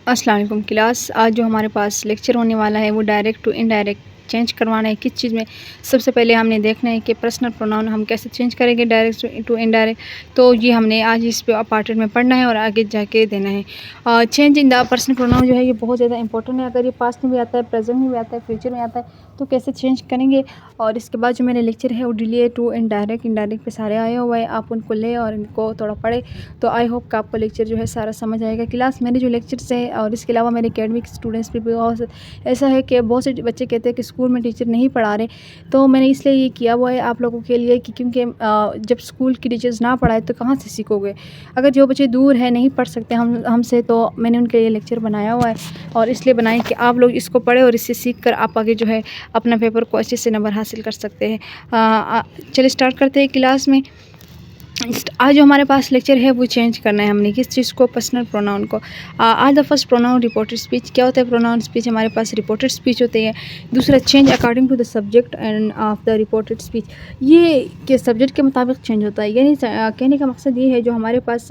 अस्सलाम वालेकुम क्लास। आज जो हमारे पास लेक्चर होने वाला है वो डायरेक्ट टू इनडायरेक्ट चेंज करवाना है। किस चीज़ में? सबसे पहले हमने देखना है कि पर्सनल प्रोनाउन हम कैसे चेंज करेंगे डायरेक्ट टू इनडायरेक्ट। तो ये हमने आज इस पे पार्ट में पढ़ना है और आगे जाके देना है। Change in the personal pronoun जो है ये बहुत ज़्यादा इंपॉर्टेंट है। अगर ये पास्ट में भी आता है, प्रेजेंट में भी आता है, फ्यूचर में आता है, तो कैसे चेंज करेंगे। और इसके बाद जो मेरे लेक्चर है वो डिले टू इनडायरेक्ट पे सारे आए हुए हैं। आप उनको लें और इनको थोड़ा पढ़ें, तो आई होप कि आपको लेक्चर जो है सारा समझ आएगा। क्लास मेरे जो लेक्चर्स हैं और इसके अलावा मेरे एकेडमिक स्टूडेंट्स भी बहुत ऐसा है कि बहुत से बच्चे कहते हैं कि स्कूल में टीचर नहीं पढ़ा रहे, तो मैंने इसलिए ये किया हुआ है आप लोगों के लिए कि क्योंकि जब स्कूल की टीचर्स ना पढ़ाए तो कहाँ से सीखोगे। अगर जो बच्चे दूर है, नहीं पढ़ सकते हमसे, तो मैंने उनके लिए लेक्चर बनाया हुआ है और इसलिए बनाए कि आप लोग इसको पढ़ें और इससे सीख कर आप आगे जो है अपना पेपर को अच्छे से नंबर हासिल कर सकते हैं। चलिए स्टार्ट करते हैं क्लास में। आज जो हमारे पास लेक्चर है वो चेंज करना है हमने किस चीज़ को, पर्सनल प्रोनाउन को। आज the first pronoun reported speech. क्या होता है प्रोनाउन स्पीच? हमारे पास रिपोर्टेड स्पीच होती है। दूसरा, change according to the subject and of the reported speech. ये के सब्जेक्ट के मुताबिक चेंज होता है, यानी कहने का मकसद ये है जो हमारे पास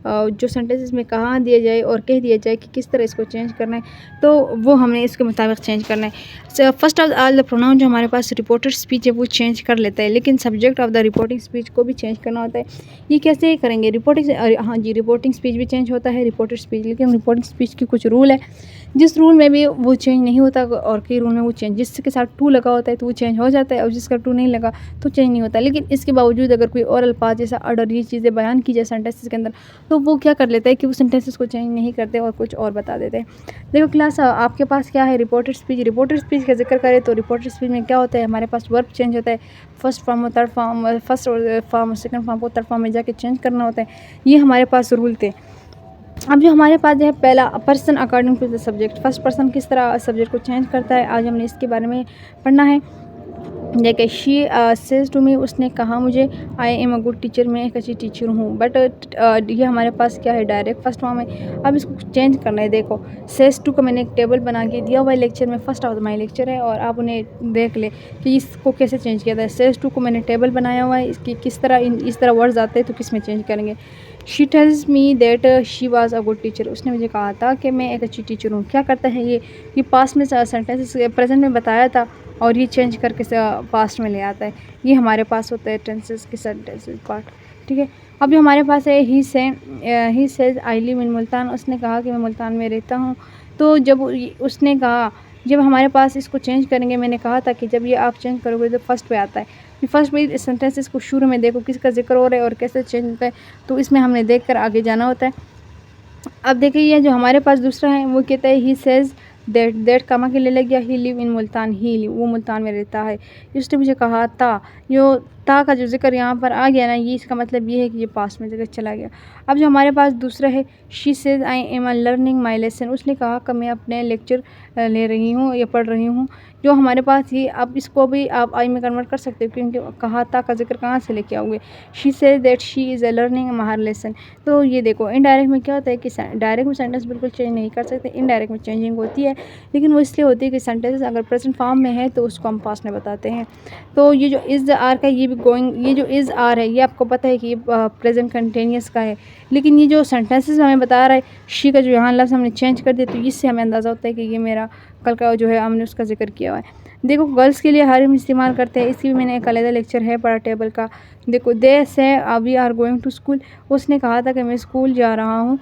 जो सेंटेंसेस में कहा दिया जाए और कह दिया जाए कि किस तरह इसको चेंज करना है, तो वो हमने इसके मुताबिक चेंज करना है। First of all the pronoun जो हमारे पास रिपोर्टेड स्पीच है वो चेंज कर लेता है, लेकिन subject of the reporting speech को भी चेंज करना होता है। ये कैसे करेंगे? रिपोर्टिंग, हाँ जी, रिपोर्टिंग स्पीच भी चेंज होता है, रिपोर्टेड स्पीच। लेकिन रिपोर्टिंग स्पीच की कुछ रूल है, जिस रूल में भी वो चेंज नहीं होता और कई रूल में वो चेंज, जिसके साथ टू लगा होता है तो वो चेंज हो जाता है और जिसका टू नहीं लगा तो चेंज नहीं होता। लेकिन इसके बावजूद अगर कोई और अल्फाज जैसा ऑर्डर, ये चीज़ें बयान की जाए सेंटेंसेस के अंदर, तो वो क्या कर लेता है कि वो सेंटेंसेस को चेंज नहीं करते और कुछ और बता देते हैं। देखो क्लास, आपके पास क्या है? Reported speech. रिपोर्टेड स्पीच का जिक्र करें तो रिपोर्टेड स्पीच में क्या होता है? हमारे पास वर्ब चेंज होता है, फर्स्ट फॉर्म और third form, first form second form को थर्ड फॉर्म में जाके चेंज करना होता है। ये हमारे पास रूल थे। अब जो हमारे पास जो है पहला, person according to the subject. First person किस तरह सब्जेक्ट को चेंज करता है, आज हमने इसके बारे में पढ़ना है। देखिए, शी सेज टू मी, उसने कहा मुझे, I am a good teacher, मैं एक अच्छी टीचर हूँ। बट ये हमारे पास क्या है? डायरेक्ट फर्स्ट फॉर्म है। अब इसको चेंज करना है। देखो, सेज टू को मैंने एक टेबल बना के दिया हुआ है लेक्चर में, फर्स्ट ऑफ माई लेक्चर है, और आप उन्हें देख ले कि इसको कैसे चेंज किया था। सेज टू को मैंने टेबल बनाया हुआ है, इसकी किस तरह इस तरह वर्ड्स आते हैं तो किस में चेंज करेंगे। She tells me that she was a good teacher, उसने मुझे कहा था कि मैं एक अच्छी टीचर हूँ। क्या करता है ये पास्ट में सेंटेंसेस प्रेजेंट में बताया था और ये चेंज करके पास्ट में ले आता है। ये हमारे पास होता है टेंसेस के सेंटेंसेस पार्ट, ठीक है। अब जो हमारे पास है, he says I live in Multan, उसने कहा कि मैं मुल्तान में रहता हूँ। तो जब उसने कहा, जब हमारे पास इसको चेंज करेंगे, मैंने कहा था कि जब ये आप चेंज करोगे तो फर्स्ट पे आता है। फर्स्ट में सेंटेंसेस को शुरू में देखो किसका जिक्र हो रहा है और कैसे चेंज होता है, तो इसमें हमने देख कर आगे जाना होता है। अब देखिए, ये जो हमारे पास दूसरा है वो कहता है ही सेज दैट कामा के ले लग गया, ही लिव इन मुल्तान, वो मुल्तान में रहता है। उसने मुझे कहा था, जो ता का जो जिक्र यहाँ पर आ गया ना, ये इसका मतलब ये है कि ये पास्ट में जगह चला गया। अब जो हमारे पास दूसरा है, she says I am learning my lesson, उसने कहा कि मैं अपने लेक्चर ले रही हूँ या पढ़ रही हूँ। जो हमारे पास ये, अब इसको भी आप आई में कन्वर्ट कर सकते हो, क्योंकि कहा था का जिक्र कहाँ से लेके आओगे। She says that she is learning माहर लेसन। तो ये देखो, इनडायरेक्ट में क्या होता है कि डायरेक्ट में सेंटेंस बिल्कुल चेंज नहीं कर सकते, इनडायरेक्ट में चेंजिंग होती है, लेकिन वो इसलिए होती है कि सेंटेंस अगर प्रेजेंट फॉर्म में है तो उसको हम पास्ट में बताते हैं। तो ये जो इज़ आर का, ये भी गोइंग, ये जो इज़ आर है ये आपको पता है कि ये प्रेजेंट कंटिन्यूस का है, लेकिन ये जो सेंटेंसेस हमें बता रहा है, शी का जो यहाँ लफ्ज़ हमने चेंज कर दिया, तो इससे हमें अंदाज़ा होता है कि ये मेरा कल का जो है हमने उसका जिक्र किया हुआ है। देखो, गर्ल्स के लिए हर हम इस्तेमाल करते हैं, इसकी भी मैंने एक अलग लेक्चर है पढ़ा टेबल का। देखो, they say we are going to school, उसने कहा था कि मैं स्कूल जा रहा हूँ।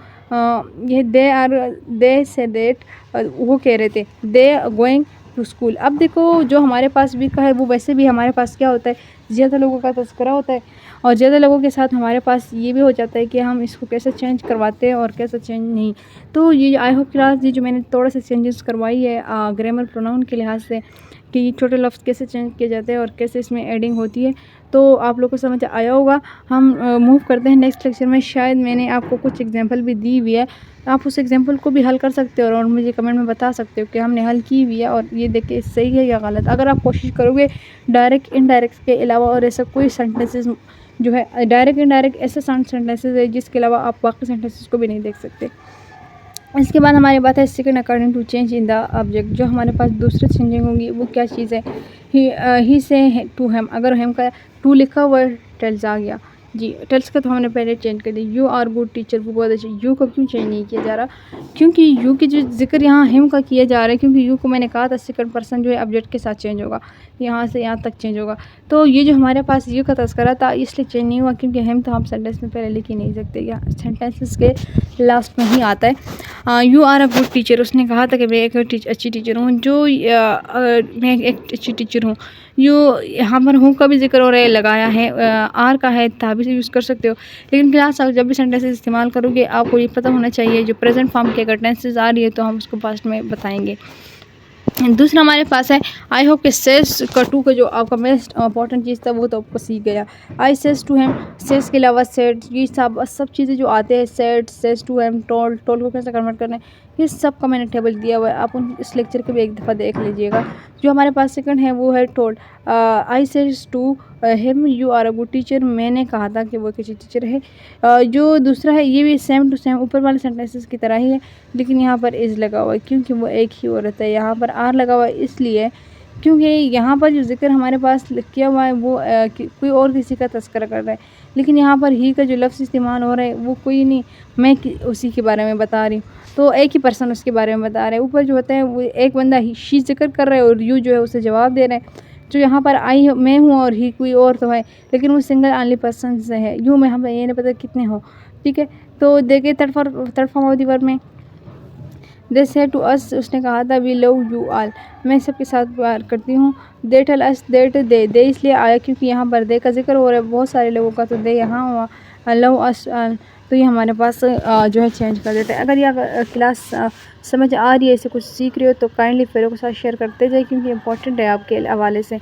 ये दे से देट, वो कह रहे थे दे गोइंग टू स्कूल। अब देखो, जो हमारे पास भी का है वो वैसे भी हमारे पास क्या होता है, ज़्यादा लोगों का तज़किरा होता है, और ज़्यादा लोगों के साथ हमारे पास ये भी हो जाता है कि हम इसको कैसे चेंज करवाते हैं और कैसे चेंज नहीं। तो ये आई होप क्लास, ये जो मैंने थोड़ा सा चेंजेस करवाई है ग्रामर प्रोनाउन के लिहाज से, कि ये छोटे लफ्ज़ कैसे चेंज किए जाते हैं और कैसे इसमें एडिंग होती है, तो आप लोग को समझ आया होगा। हम मूव करते हैं नेक्स्ट लेक्चर में। शायद मैंने आपको कुछ एग्जांपल भी दी हुई है, आप उस एग्जांपल को भी हल कर सकते हो और मुझे कमेंट में बता सकते हो कि हमने हल की हुई है और ये देखिए सही है या गलत। अगर आप कोशिश करोगे डायरेक्ट इनडायरेक्ट के अलावा और ऐसा कोई सेंटेंसेस जो है डायरेक्ट इनडायरेक्ट ऐसे सेंटेंसेस है जिसके अलावा आप बाकी सेंटेंसेस को भी नहीं देख सकते। इसके बाद हमारी बात है second according to change in the object. जो हमारे पास दूसरी चेंजिंग होंगी वो क्या चीज़ है? ही से टू हेम, अगर हेम का टू लिखा हुआ है टेल्स आ गया, जी, टेल्स का तो हमने पहले चेंज कर दिया। यू आर गुड टीचर, वो बहुत अच्छे। यू को क्यों चेंज नहीं किया जा रहा? क्योंकि यू की जो ज़िक्र यहाँ हिम का किया जा रहा है, क्योंकि यू को मैंने कहा था सेकंड पर्सन जो है ऑब्जेक्ट के साथ चेंज होगा, यहाँ से यहाँ तक चेंज होगा। तो ये जो हमारे पास यू का तज़किरा था इसलिए चेंज नहीं हुआ, क्योंकि हिम तो हम सेंटेंस में पहले लिख ही नहीं सकते, या सेंटेंसेस के लास्ट में ही आता है। You are a good teacher, उसने कहा था कि मैं एक अच्छी टीचर हूँ, जो मैं एक अच्छी टीचर हूँ। यू यहाँ पर हूँ का भी जिक्र हो रहा है, लगाया है, आर का है, था भी यूज़ कर सकते हो। लेकिन क्लास आप जब भी सेंटेंसेस इस्तेमाल करोगे आपको ये पता होना चाहिए जो प्रेजेंट फॉर्म की अगर टेंसेस आ रही है तो हम उसको पास्ट में बताएंगे। दूसरा हमारे पास है आई होप कि सेस का टू का जो आपका मोस्ट इंपॉर्टेंट चीज़ था वो तो आपको सीख गया। I says to him, says के अलावा सेड, ये सब चीज़ें जो आते हैं, said, says to him, told, told को कैसे कन्वर्ट करना है, ये सब का मैंने टेबल दिया हुआ है, आप इस लेक्चर के भी एक दफ़ा देख लीजिएगा। जो हमारे पास सेकंड है वो है told. I says to him you are a good teacher, मैंने कहा था कि वो एक अच्छी टीचर है। जो दूसरा है ये भी सेम टू सेम ऊपर वाले सेंटेंसेस की तरह ही है, लेकिन यहाँ पर इज़ लगा हुआ है क्योंकि वो एक ही औरत है। यहाँ पर आर लगा हुआ है इसलिए क्योंकि यहाँ पर जो ज़िक्र हमारे पास किया हुआ है वो कोई और किसी का तज़किरा कर रहा है, लेकिन यहाँ पर ही का जो लफ्ज़ इस्तेमाल हो रहा है वो कोई नहीं, मैं उसी के बारे में बता रही हूँ, तो एक ही पर्सन उसके बारे में बता रहे हैं। ऊपर जो होता है वो एक बंदा ही शी ज़िक्र कर रहा है और यू जो है उसे जवाब दे रहे हैं। जो यहाँ पर आई मैं हूँ और ही कोई और तो है, लेकिन वो सिंगल ओनली पर्सन से है। यू में हमें ये नहीं पता कितने हो, ठीक है। तो देखिए third form of the verb में दे सेड टू अस, उसने कहा था वी लव यू ऑल, मैं सबके साथ प्यार करती हूँ। दे टेल अस दैट, दे इसलिए आया क्योंकि यहाँ पर दे का जिक्र हो रहा है बहुत सारे लोगों का, तो दे यहाँ हुआ, लव अस, तो ये हमारे पास जो है चेंज कर देते हैं। अगर यह क्लास समझ आ रही है, इसे कुछ सीख रहे हो तो काइंडली फ्रेंडों के साथ शेयर करते जाए, क्योंकि इंपॉर्टेंट है आपके हवाले से।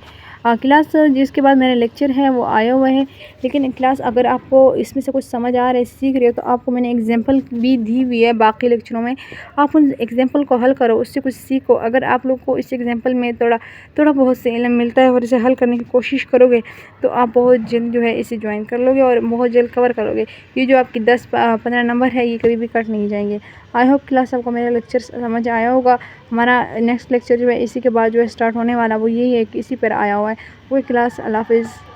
क्लास जिसके बाद मेरा लेक्चर है वो आया हुआ है, लेकिन क्लास अगर आपको इसमें से कुछ समझ आ रहा है, सीख रहे हो, तो आपको मैंने एग्जांपल भी दी हुई है बाकी लेक्चरों में, आप उन एग्जांपल को हल करो, उससे कुछ सीखो। अगर आप लोग को इस एग्जांपल में थोड़ा बहुत से इल्म मिलता है और इसे हल करने की कोशिश करोगे तो आप बहुत जल्द जो है इसे ज्वाइन कर लोगे और बहुत जल्द कवर करोगे। ये जो आपकी 10-15 नंबर है ये कभी भी कट नहीं जाएंगे। आई होप क्लास आपको मेरा लेक्चर समझ आया होगा। हमारा नेक्स्ट लेक्चर जो है इसी के बाद जो है स्टार्ट होने वाला वो यही है कि इसी पर आया हुआ है वो क्लास। अल्लाह हाफ़िज़।